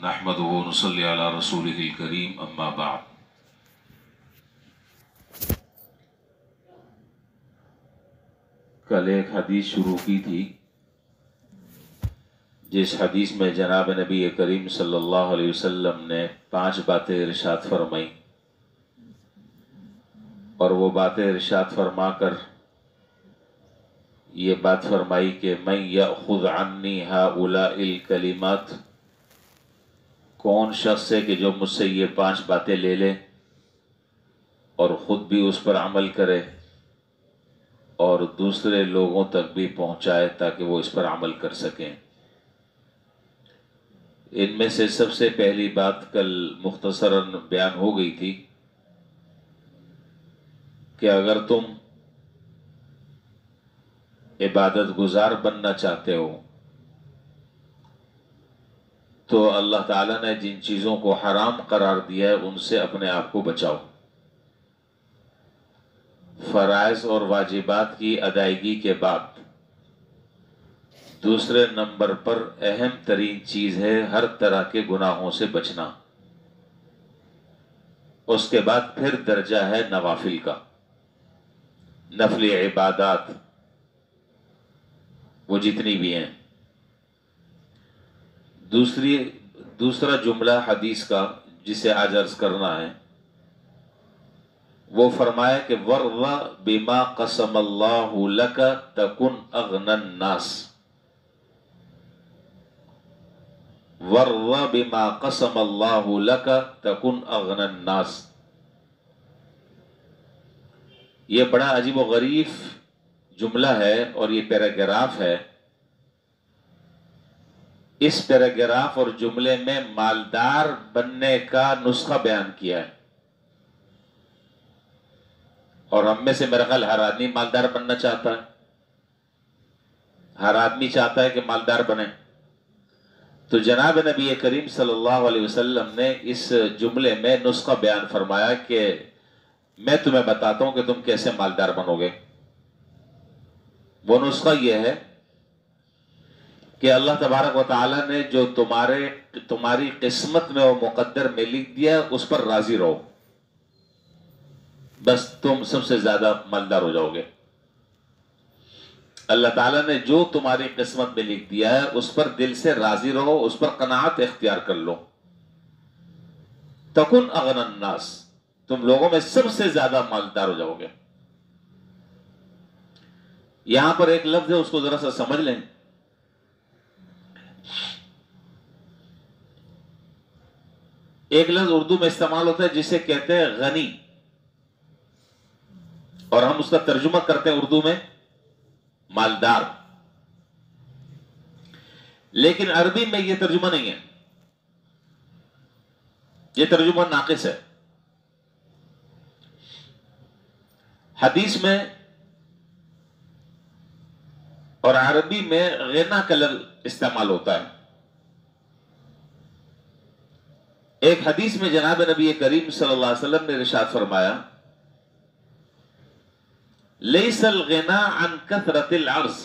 نحمده ونصلي على رسوله الكريم اما بعد۔ کل ایک حدیث شروع کی تھی جس حدیث میں جناب نبی کریم صلی اللہ علیہ وسلم نے 5 باتیں ارشاد فرمائیں، اور وہ باتیں ارشاد فرما کر یہ بات فرمائی کہ من یأخذ عنی ہؤلاء الکلمات، کون شخص ہے کہ جو مجھ سے یہ 5 باتیں لے لے اور خود بھی اس پر عمل کرے اور دوسرے لوگوں تک بھی پہنچائے تاکہ وہ اس پر عمل کر سکیں۔ ان میں سے سب سے پہلی بات کل مختصراً بیان ہو گئی تھی کہ اگر تم عبادت گزار بننا چاہتے ہو تو اللہ تعالیٰ نے جن چیزوں کو حرام قرار دیا ہے ان سے اپنے آپ کو بچاؤ۔ فرائض اور واجبات کی ادائیگی کے بعد دوسرے نمبر پر اہم ترین چیز ہے ہر طرح کے گناہوں سے بچنا۔ اس کے بعد پھر درجہ ہے نوافل کا، نفلی عبادات وہ جتنی بھی ہیں۔ دوسرا جملہ حدیث کا جسے آج عرض کرنا ہے وہ فرمایا کہ وَرْضَ بِمَا قَسَمَ اللَّهُ لَكَ تَكُنْ أَغْنَى النَّاسِ، وَرْضَ بِمَا قَسَمَ اللَّهُ لَكَ تَكُنْ أَغْنَى النَّاسِ۔ یہ بڑا عجیب و غریب جملہ ہے اور یہ پیراگراف ہے۔ اس پیراگراف اور جملے میں مالدار بننے کا نسخہ بیان کیا ہے، اور ہم میں سے میرا خیال ہر آدمی مالدار بننا چاہتا ہے، ہر آدمی چاہتا ہے کہ مالدار بنے۔ تو جناب نبی کریم صلی اللہ علیہ وسلم نے اس جملے میں نسخہ بیان فرمایا کہ میں تمہیں بتاتا ہوں کہ تم کیسے مالدار بنو گے۔ وہ نسخہ یہ ہے کہ اللہ تبارک و تعالیٰ نے جو تمہاری قسمت میں اور مقدر میں لکھ دیا اس پر راضی رہو، بس تم سب سے زیادہ مالدار ہو جاؤ گے۔ اللہ تعالیٰ نے جو تمہاری قسمت میں لکھ دیا ہے اس پر دل سے راضی رہو، اس پر قناعت اختیار کر لو۔ تکن اغنى الناس، تم لوگوں میں سب سے زیادہ مالدار ہو جاؤ گے۔ یہاں پر ایک لفظ ہے، اس کو ذرا سا سمجھ لیں۔ ایک لفظ اردو میں استعمال ہوتا ہے جسے کہتے ہیں غنی، اور ہم اس کا ترجمہ کرتے ہیں اردو میں مالدار، لیکن عربی میں یہ ترجمہ نہیں ہے، یہ ترجمہ ناقص ہے۔ حدیث میں اور عربی میں غنا کا لفظ استعمال ہوتا ہے۔ ایک حدیث میں جناب نبی کریم صلی اللہ علیہ وسلم نے ارشاد فرمایا لیس الغنا عن کثرت العرض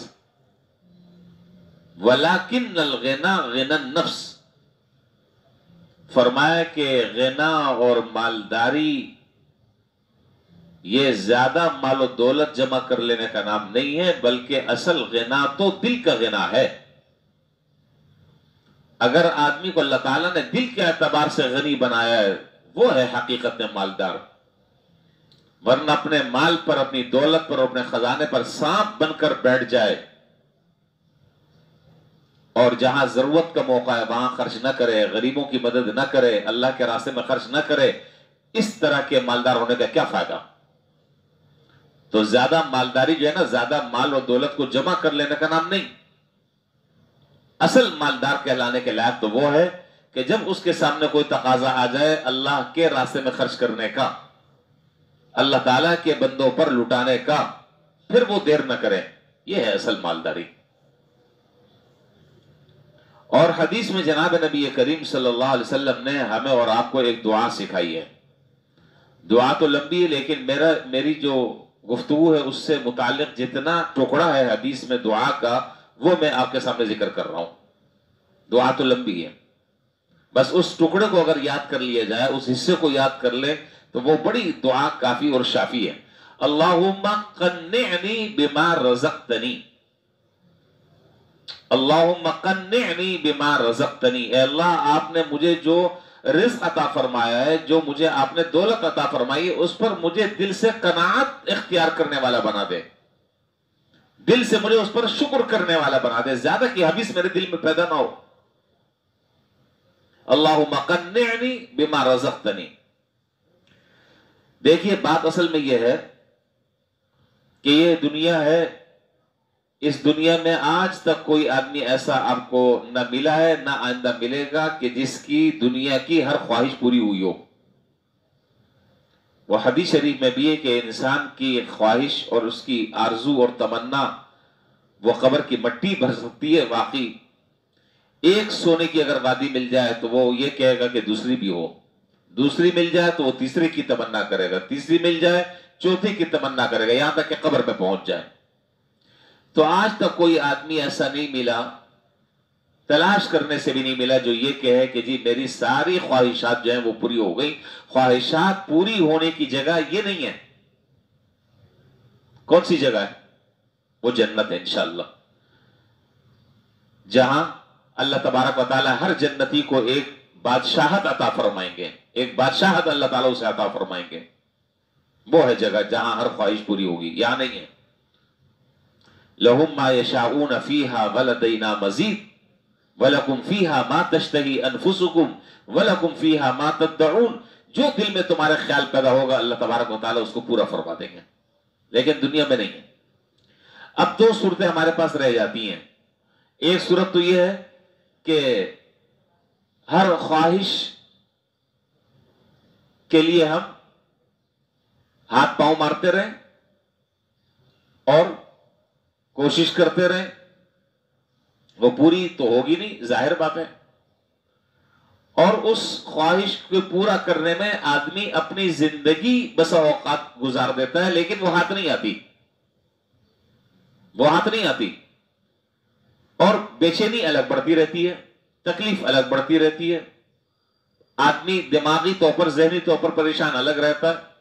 ولکن الغنا غنا النفس، فرمایا کہ غنا اور مالداری یہ زیادہ مال و دولت جمع کر لینے کا نام نہیں ہے، بلکہ اصل غنا تو دل کا غنا ہے۔ اگر آدمی کو اللہ تعالیٰ نے دل کے اعتبار سے غنی بنایا ہے وہ ہے حقیقت میں مالدار، ورنہ اپنے مال پر، اپنی دولت پر، اپنے خزانے پر سانپ بن کر بیٹھ جائے اور جہاں ضرورت کا موقع ہے وہاں خرچ نہ کرے، غریبوں کی مدد نہ کرے، اللہ کے راستے میں خرچ نہ کرے، اس طرح کے مالدار ہونے کا کیا فائدہ؟ تو زیادہ مالداری جو ہے نا، زیادہ مال اور دولت کو جمع کر لینے کا نام نہیں۔ اصل مالدار کہلانے کے لائق تو وہ ہے کہ جب اس کے سامنے کوئی تقاضا آ جائے اللہ کے راستے میں خرچ کرنے کا، اللہ تعالیٰ کے بندوں پر لٹانے کا، پھر وہ دیر نہ کرے، یہ ہے اصل مالداری۔ اور حدیث میں جناب نبی کریم صلی اللہ علیہ وسلم نے ہمیں اور آپ کو ایک دعا سکھائی ہے۔ دعا تو لمبی ہے لیکن میری جو گفتگو ہے اس سے متعلق جتنا ٹکڑا ہے حدیث میں دعا کا وہ میں آپ کے سامنے ذکر کر رہا ہوں۔ دعا تو لمبی ہے، بس اس ٹکڑے کو اگر یاد کر لیا جائے، اس حصے کو یاد کر لے تو وہ بڑی دعا کافی اور شافی ہے. اللہم قنعنی بما رزقتنی، اللہم قنعنی بما رزقتنی، اے اللہ آپ نے مجھے جو رزق عطا فرمایا ہے، جو مجھے آپ نے دولت عطا فرمائی ہے، اس پر مجھے دل سے قناعت اختیار کرنے والا بنا دے، دل سے مجھے اس پر شکر کرنے والا بنا دے، زیادہ کی حدیث میرے دل میں پیدا نہ ہو. اللہم قنعنی بما رزقتنی. دیکھیے بات اصل میں یہ ہے کہ یہ دنیا ہے، اس دنیا میں آج تک کوئی آدمی ایسا آپ کو نہ ملا ہے نہ آئندہ ملے گا کہ جس کی دنیا کی ہر خواہش پوری ہوئی ہو. وہ حدیث شریف میں بھی ہے کہ انسان کی خواہش اور اس کی آرزو اور تمنا وہ قبر کی مٹی بھر سکتی ہے. واقعی ایک سونے کی اگر وادی مل جائے تو وہ یہ کہے گا کہ دوسری بھی ہو، دوسری مل جائے تو وہ تیسری کی تمنا کرے گا، تیسری مل جائے چوتھی کی تمنا کرے گا، یہاں تک کہ قبر میں پہنچ جائے. تو آج تک کوئی آدمی ایسا نہیں ملا، تلاش کرنے سے بھی نہیں ملا، جو یہ کہے کہ جی میری ساری خواہشات جو ہیں وہ پوری ہو گئی. خواہشات پوری ہونے کی جگہ یہ نہیں ہے. کون سی جگہ ہے؟ وہ جنت ہے انشاءاللہ، جہاں اللہ تبارک و تعالی ہر جنتی کو ایک بادشاہت عطا فرمائیں گے، ایک بادشاہت اللہ تعالیٰ اسے عطا فرمائیں گے. وہ ہے جگہ جہاں ہر خواہش پوری ہوگی، یہاں نہیں ہے. لَهُمْ مَا يَشَاءُونَ فِيهَا وَلَدَيْنَا مَزِيدٌ وَلَكُمْ فِيهَا مَا تَشْتَهِي أَنفُسُكُمْ وَلَكُمْ فِيهَا مَا تَدَّعُونَ. جو دل میں تمہارے خیال پیدا ہوگا اللہ تبارک و تعالیٰ اس کو پورا فرما دیں گے، لیکن دنیا میں نہیں ہے. اب دو صورتیں ہمارے پاس رہ جاتی ہیں. ایک صورت تو یہ ہے کہ ہر خواہش کے لیے ہم ہاتھ پاؤں مارتے رہیں اور کوشش کرتے رہیں، وہ پوری تو ہوگی نہیں، ظاہر بات ہے. اور اس خواہش کو پورا کرنے میں آدمی اپنی زندگی بسا اوقات گزار دیتا ہے، لیکن وہ ہاتھ نہیں آتی، وہ ہاتھ نہیں آتی. اور بے چینی الگ بڑھتی رہتی ہے، تکلیف الگ بڑھتی رہتی ہے، آدمی دماغی طور پر ذہنی طور پر پریشان الگ رہتا ہے.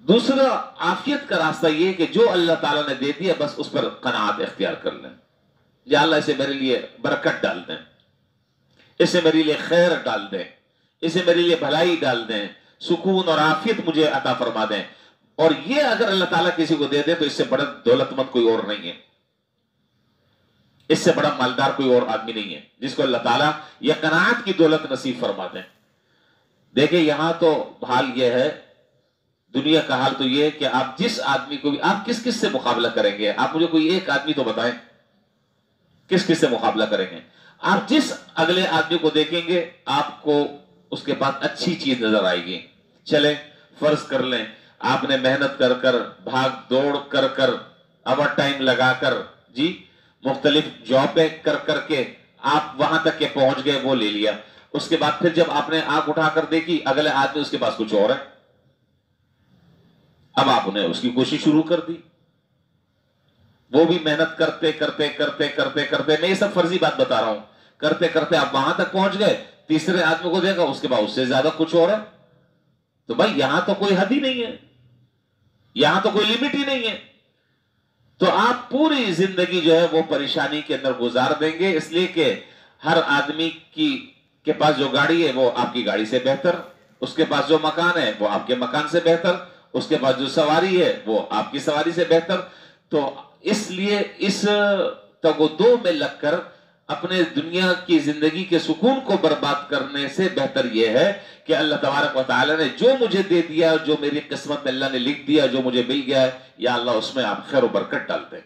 دوسرا عافیت کا راستہ یہ کہ جو اللہ تعالیٰ نے دے دیا بس اس پر قناعت اختیار کر لیں. یا اللہ اسے میرے لیے برکت ڈال دیں، اسے میرے لیے خیر ڈال دیں، اسے میرے لیے بھلائی ڈال دیں، سکون اور عافیت مجھے عطا فرما دیں. اور یہ اگر اللہ تعالیٰ کسی کو دے دے تو اس سے بڑا دولت مند کوئی اور نہیں ہے، اس سے بڑا مالدار کوئی اور آدمی نہیں ہے جس کو اللہ تعالیٰ یہ قناعت کی دولت نصیب فرما دیں. دیکھیں یہاں تو حال یہ ہے، دنیا کا حال تو یہ ہے کہ آپ جس آدمی کو بھی، آپ کس کس سے مقابلہ کریں گے؟ آپ مجھے کوئی ایک آدمی تو بتائیں کس کس سے مقابلہ کریں گے؟ آپ جس اگلے آدمی کو دیکھیں گے آپ کو اس کے پاس اچھی چیز نظر آئے گی. چلیں فرض کر لیں آپ نے محنت کر کر، بھاگ دوڑ کر کر، اوور ٹائم لگا کر، جی مختلف جابیں کر کر کے آپ وہاں تک کے پہنچ گئے، وہ لے لیا. اس کے بعد پھر جب آپ نے آنکھ اٹھا کر دیکھی اگلے آدمی اس کے پاس کچھ اور ہے، اب آپ نے اس کی کوشش شروع کر دی. وہ بھی محنت کرتے کرتے کرتے کرتے کرتے، میں یہ سب فرضی بات بتا رہا ہوں، کرتے کرتے آپ وہاں تک پہنچ گئے، تیسرے آدمی کو دیکھا اس کے بعد اس سے زیادہ کچھ اور ہے. تو بھائی یہاں تو کوئی حد ہی نہیں ہے، یہاں تو کوئی لمٹ ہی نہیں ہے. تو آپ پوری زندگی جو ہے وہ پریشانی کے اندر گزار دیں گے، اس لیے کہ ہر آدمی کے پاس جو گاڑی ہے وہ آپ کی گاڑی سے بہتر، اس کے پاس جو مکان ہے وہ آپ کے مکان سے بہتر، اس کے پاس جو سواری ہے وہ آپ کی سواری سے بہتر. تو اس لیے اس تگودو میں لگ کر اپنے دنیا کی زندگی کے سکون کو برباد کرنے سے بہتر یہ ہے کہ اللہ تبارک و تعالی نے جو مجھے دے دیا، جو میری قسمت میں اللہ نے لکھ دیا، جو مجھے مل گیا ہے، یا اللہ اس میں آپ خیر و برکت ڈال دیں،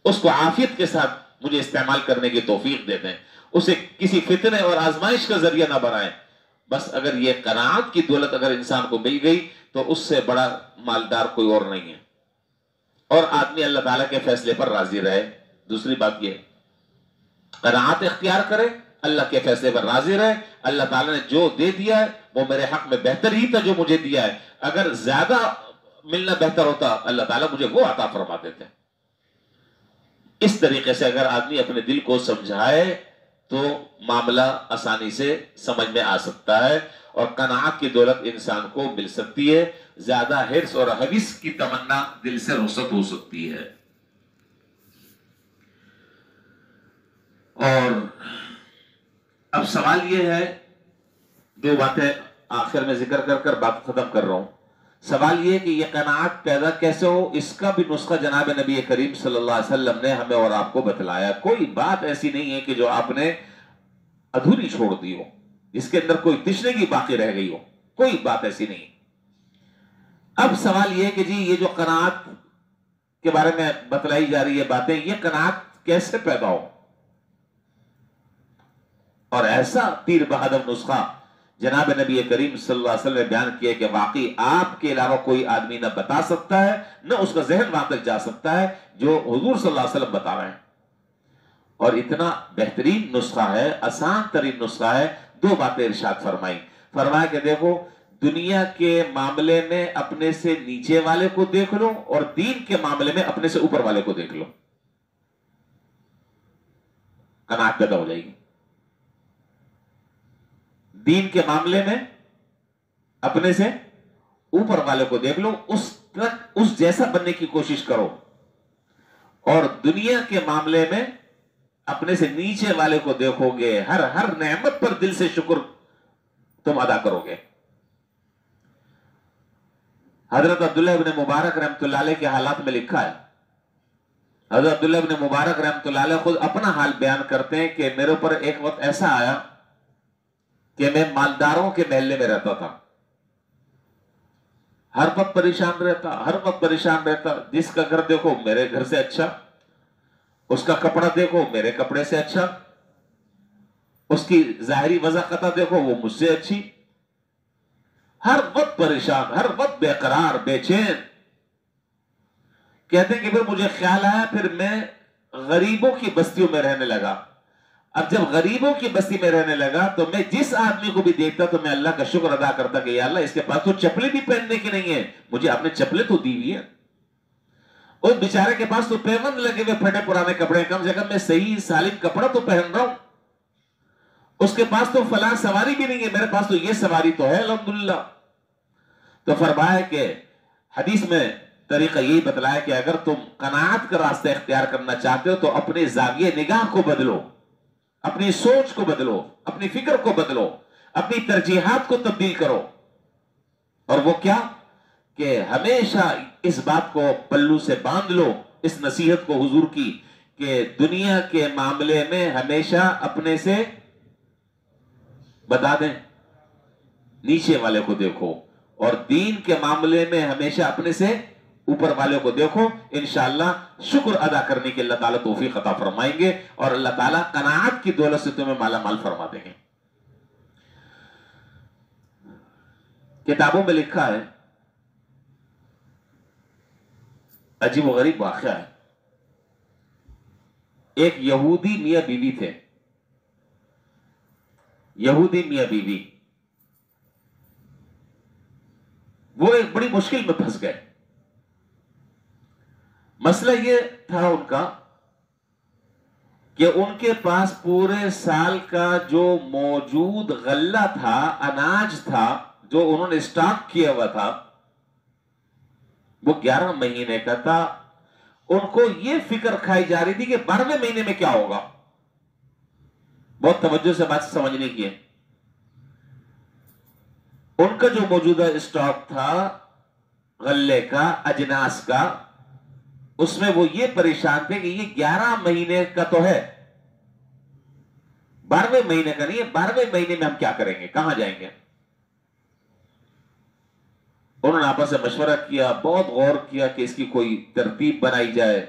اس کو عافیت کے ساتھ مجھے استعمال کرنے کی توفیق دے دیں، اسے کسی فتنے اور آزمائش کا ذریعہ نہ بنائیں. بس اگر یہ قناعت کی دولت اگر انسان کو مل گئی تو اس سے بڑا مالدار کوئی اور نہیں ہے. اور آدمی اللہ تعالیٰ کے فیصلے پر راضی رہے. دوسری بات یہ قناعت اختیار کرے، اللہ کے فیصلے پر راضی رہے. اللہ تعالیٰ نے جو دے دیا ہے وہ میرے حق میں بہتر ہی تھا جو مجھے دیا ہے، اگر زیادہ ملنا بہتر ہوتا اللہ تعالیٰ مجھے وہ عطا فرما دیتے. اس طریقے سے اگر آدمی اپنے دل کو سمجھائے تو معاملہ آسانی سے سمجھ میں آ سکتا ہے، اور قناعت کی دولت انسان کو مل سکتی ہے، زیادہ حرص اور حوث کی تمنا دل سے رخصت ہو سکتی ہے۔ اور اب سوال یہ ہے، دو باتیں آخر میں ذکر کر کر بات ختم کر رہا ہوں۔ سوال یہ کہ یہ قناعت پیدا کیسے ہو، اس کا بھی نسخہ جناب نبی کریم صلی اللہ علیہ وسلم نے ہمیں اور آپ کو بتلایا۔ کوئی بات ایسی نہیں ہے کہ جو آپ نے ادھوری چھوڑ دی ہو، جس کے اندر کوئی تشنگی باقی رہ گئی ہو، کوئی بات ایسی نہیں۔ اب سوال یہ کہ جی یہ جو قناعت کے بارے میں بتلائی جا رہی ہے باتیں، یہ قناعت کیسے پیدا ہو؟ اور ایسا تیر بہادر نسخہ جناب نبی کریم صلی اللہ علیہ وسلم نے بیان کیا کہ واقعی آپ کے علاوہ کوئی آدمی نہ بتا سکتا ہے، نہ اس کا ذہن وہاں تک جا سکتا ہے جو حضور صلی اللہ علیہ وسلم بتا رہے ہیں۔ اور اتنا بہترین نسخہ ہے، آسان ترین نسخہ ہے۔ دو باتیں ارشاد فرمایا کہ دیکھو، دنیا کے معاملے میں اپنے سے نیچے والے کو دیکھ لو، اور دین کے معاملے میں اپنے سے اوپر والے کو دیکھ لو، قناعت پیدا ہو جائے گی۔ دین کے معاملے میں اپنے سے اوپر والے کو دیکھ لو، اس جیسا بننے کی کوشش کرو، اور دنیا کے معاملے میں اپنے سے نیچے والے کو دیکھو گے، ہر نعمت پر دل سے شکر تم ادا کرو گے۔ حضرت عبداللہ ابن مبارک رحمۃ اللہ علیہ کے حالات میں لکھا ہے، حضرت عبداللہ ابن مبارک رحمۃ اللہ علیہ خود اپنا حال بیان کرتے ہیں کہ میرے اوپر ایک وقت ایسا آیا کہ میں مالداروں کے محلے میں رہتا تھا، ہر وقت پریشان رہتا، جس کا گھر دیکھو میرے گھر سے اچھا، اس کا کپڑا دیکھو میرے کپڑے سے اچھا، اس کی ظاہری وضاحت دیکھو وہ مجھ سے اچھی، ہر وقت پریشان، ہر وقت بے قرار، بے چین۔ کہتے ہیں کہ پھر مجھے خیال آیا، پھر میں غریبوں کی بستیوں میں رہنے لگا۔ اب جب غریبوں کی بستی میں رہنے لگا تو میں جس آدمی کو بھی دیکھتا تو میں اللہ کا شکر ادا کرتا کہ یا اللہ اس کے پاس تو چپلے بھی پہننے کی نہیں ہے، مجھے آپ نے چپلے تو دی ہوئی ہے۔ اس بیچارے کے پاس تو پیوند لگے ہوئے پھٹے پرانے کپڑے، کم سے کم میں صحیح سالم کپڑا تو پہن رہا ہوں۔ اس کے پاس تو فلاں سواری بھی نہیں ہے، میرے پاس تو یہ سواری تو ہے الحمدللہ۔ تو فرمایا کہ حدیث میں طریقہ یہی بتلایا کہ اگر تم قناعت کا راستہ اختیار کرنا چاہتے ہو تو اپنے زاویہ نگاہ کو بدلو، اپنی سوچ کو بدلو، اپنی فکر کو بدلو، اپنی ترجیحات کو تبدیل کرو۔ اور وہ کیا کہ ہمیشہ اس بات کو پلو سے باندھ لو، اس نصیحت کو حضور کی، کہ دنیا کے معاملے میں ہمیشہ اپنے سے بتا دیں نیچے والے کو دیکھو، اور دین کے معاملے میں ہمیشہ اپنے سے اوپر والے کو دیکھو۔ انشاءاللہ شکر ادا کرنے کے اللہ تعالیٰ توفیق عطا فرمائیں گے، اور اللہ تعالیٰ قناعت کی دولت سے تمہیں مالا مال فرما دیں گے۔ کتابوں میں لکھا ہے، عجیب و غریب واقعہ ہے، ایک یہودی میاں بیوی تھے، یہودی میاں بیوی، وہ ایک بڑی مشکل میں پھنس گئے۔ مسئلہ یہ تھا ان کا کہ ان کے پاس پورے سال کا جو موجود غلہ تھا، اناج تھا جو انہوں نے اسٹاک کیا ہوا تھا، وہ 11 مہینے کا تھا۔ ان کو یہ فکر کھائی جا رہی تھی کہ 12ویں مہینے میں کیا ہوگا۔ بہت توجہ سے بات سمجھنے کی ہے۔ ان کا جو موجودہ اسٹاک تھا غلے کا، اجناس کا، اس میں وہ یہ پریشان تھے کہ یہ 11 مہینے کا تو ہے، 12ویں مہینے کا نہیں ہے، 12ویں مہینے میں ہم کیا کریں گے، کہاں جائیں گے۔ انہوں نے آپس سے مشورہ کیا، بہت غور کیا کہ اس کی کوئی ترتیب بنائی جائے،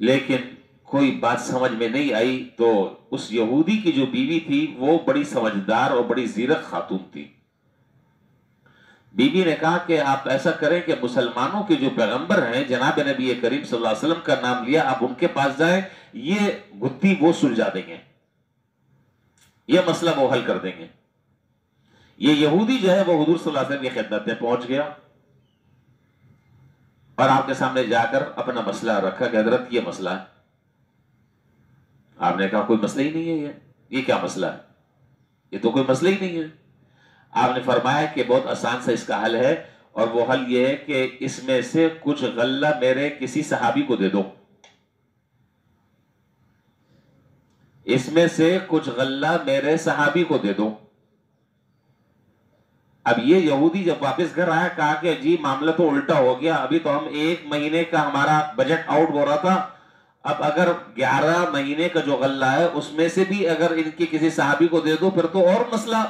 لیکن کوئی بات سمجھ میں نہیں آئی۔ تو اس یہودی کی جو بیوی تھی وہ بڑی سمجھدار اور بڑی زیرک خاتون تھی۔ بیوی نے کہا کہ آپ ایسا کریں کہ مسلمانوں کے جو پیغمبر ہیں جناب نبی کریم صلی اللہ علیہ وسلم کا نام لیا، آپ ان کے پاس جائیں، یہ گتھی وہ سلجھا دیں گے، یہ مسئلہ وہ حل کر دیں گے۔ یہ یہودی جو ہے وہ حضور صلی اللہ علیہ وسلم کی خدمت میں پہنچ گیا اور آپ کے سامنے جا کر اپنا مسئلہ رکھا کہ حضرت یہ مسئلہ ہے۔ آپ نے کہا کوئی مسئلہ ہی نہیں ہے، یہ کیا مسئلہ ہے، یہ تو کوئی مسئلہ ہی نہیں ہے۔ آپ نے فرمایا کہ بہت آسان سا اس کا حل ہے، اور وہ حل یہ ہے کہ اس میں سے کچھ غلہ میرے کسی صحابی کو دے دو، اس میں سے کچھ غلہ میرے صحابی کو دے دو۔ اب یہ یہودی جب واپس گھر آیا کہا کہ جی معاملہ تو الٹا ہو گیا، ابھی تو ہم 1 مہینے کا ہمارا بجٹ آؤٹ ہو رہا تھا، اب اگر 11 مہینے کا جو غلہ ہے اس میں سے بھی اگر ان کی کسی صحابی کو دے دو پھر تو اور مسئلہ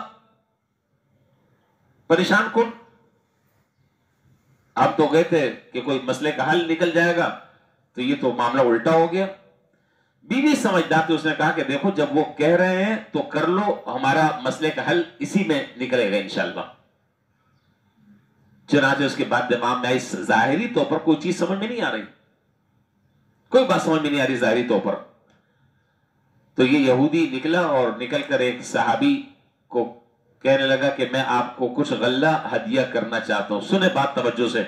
پریشان کن۔ اب تو گئے تھے کہ کوئی مسئلے کا حل نکل جائے گا، تو یہ تو معاملہ الٹا ہو گیا۔ بیوی سمجھدار تھی، اس نے کہا کہ دیکھو جب وہ کہہ رہے ہیں تو کر لو، ہمارا مسئلے کا حل اسی میں نکلے گا انشاءاللہ۔ چنانچہ اس کے بعد دماغ میں آئی، ظاہری طور پر کوئی چیز سمجھ میں نہیں آ رہی، کوئی بات سمجھ میں نہیں آ رہی ظاہری طور پر۔ تو یہ یہودی نکلا اور نکل کر ایک صحابی کو کہنے لگا کہ میں آپ کو کچھ غلہ ہدیہ کرنا چاہتا ہوں۔ سنیں بات توجہ سے،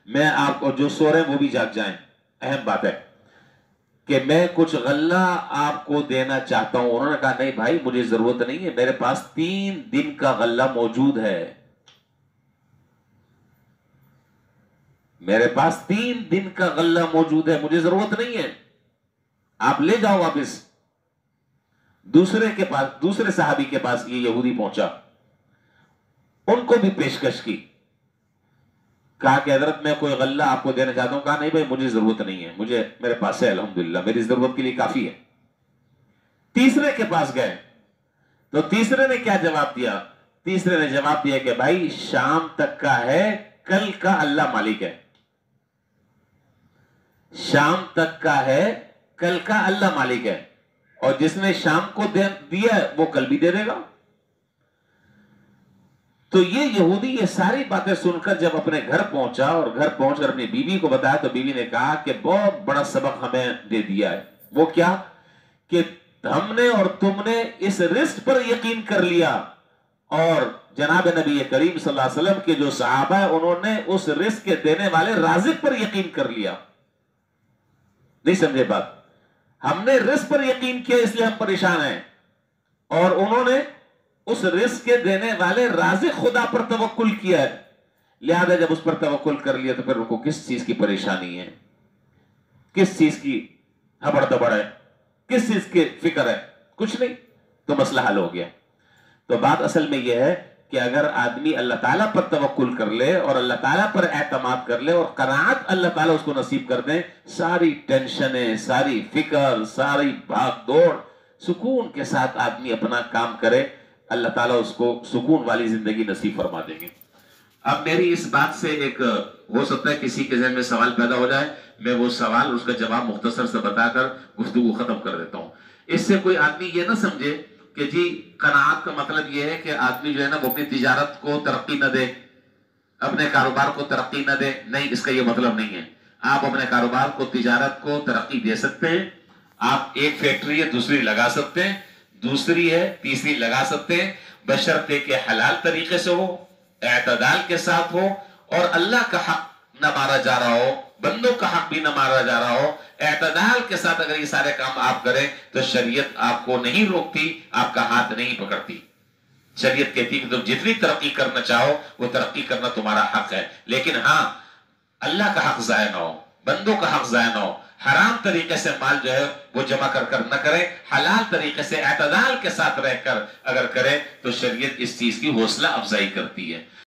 میں آپ کو، جو سو رہے ہیں وہ بھی جاگ جائیں، اہم بات ہے کہ میں کچھ غلہ آپ کو دینا چاہتا ہوں۔ انہوں نے کہا نہیں بھائی مجھے ضرورت نہیں ہے، میرے پاس 3 دن کا غلہ موجود ہے، میرے پاس 3 دن کا غلہ موجود ہے، مجھے ضرورت نہیں ہے، آپ لے جاؤ واپس۔ دوسرے صحابی کے پاس یہ یہودی پہنچا، ان کو بھی پیشکش کی، کہا کہ حضرت میں کوئی غلہ آپ کو دینا چاہتا ہوں۔ کہا نہیں بھائی مجھے ضرورت نہیں ہے، میرے پاس ہے الحمدللہ، میری ضرورت کے لیے کافی ہے۔ تیسرے کے پاس گئے تو تیسرے نے کیا جواب دیا؟ تیسرے نے جواب دیا کہ بھائی شام تک کا ہے، کل کا اللہ مالک ہے، شام تک کا ہے، کل کا اللہ مالک ہے، اور جس نے شام کو دیا ہے وہ کل بھی دے دے گا۔ تو یہ یہودی یہ ساری باتیں سن کر جب اپنے گھر پہنچا اور گھر پہنچ کر اپنی بیوی کو بتایا تو بیوی نے کہا کہ بہت بڑا سبق ہمیں دے دیا ہے۔ وہ کیا؟ کہ ہم نے اور تم نے اس رزق پر یقین کر لیا، اور جناب نبی کریم صلی اللہ علیہ وسلم کے جو صحابہ ہیں انہوں نے اس رزق کے دینے والے رازق پر یقین کر لیا۔ نہیں سمجھے بات؟ ہم نے رزق پر یقین کیا اس لیے ہم پریشان ہیں، اور انہوں نے اس رزق کے دینے والے رازق خدا پر توکل کیا ہے، لہذا جب اس پر توکل کر لیا تو پھر ان کو کس چیز کی پریشانی ہے، کس چیز کی ہبڑ دبڑ ہے، کس چیز کی فکر ہے؟ کچھ نہیں، تو مسئلہ حل ہو گیا۔ تو بات اصل میں یہ ہے کہ اگر آدمی اللہ تعالیٰ پر توکل کر لے اور اللہ تعالیٰ پر اعتماد کر لے اور قناعت اللہ تعالیٰ اس کو نصیب کر دیں، ساری ٹینشنیں، ساری فکر، ساری بھاگ دوڑ، سکون کے ساتھ آدمی اپنا کام کرے، اللہ تعالیٰ اس کو سکون والی زندگی نصیب فرما دیں گے۔ اب میری اس بات سے ایک ہو سکتا ہے کسی کے ذہن میں سوال پیدا ہو جائے، میں وہ سوال اس کا جواب مختصر سے بتا کر گفتگو ختم کر دیتا ہوں۔ اس سے کوئی آدمی یہ نہ سمجھے کہ جی قناعت کا مطلب یہ ہے کہ آدمی جو ہے نا وہ اپنی تجارت کو ترقی نہ دے، اپنے کاروبار کو ترقی نہ دے، نہیں، اس کا یہ مطلب نہیں ہے۔ آپ اپنے کاروبار کو، تجارت کو ترقی دے سکتے ہیں، آپ ایک فیکٹری ہے دوسری لگا سکتے ہیں، دوسری ہے تیسری لگا سکتے ہیں، بشرطے کہ حلال طریقے سے ہو، اعتدال کے ساتھ ہو، اور اللہ کا حق نہ مارا جا رہا ہو، بندوں کا حق بھی نہ مارا جا رہا ہو، اعتدال کے ساتھ اگر یہ سارے کام آپ کریں تو شریعت آپ کو نہیں روکتی، آپ کا ہاتھ نہیں پکڑتی۔ شریعت کہتی کہ تم جتنی ترقی کرنا چاہو وہ ترقی کرنا تمہارا حق ہے، لیکن ہاں اللہ کا حق ضائع نہ ہو، بندوں کا حق ضائع نہ ہو، حرام طریقے سے مال جو ہے وہ جمع کر نہ کرے، حلال طریقے سے اعتدال کے ساتھ رہ کر اگر کرے تو شریعت اس چیز کی حوصلہ افزائی کرتی ہے۔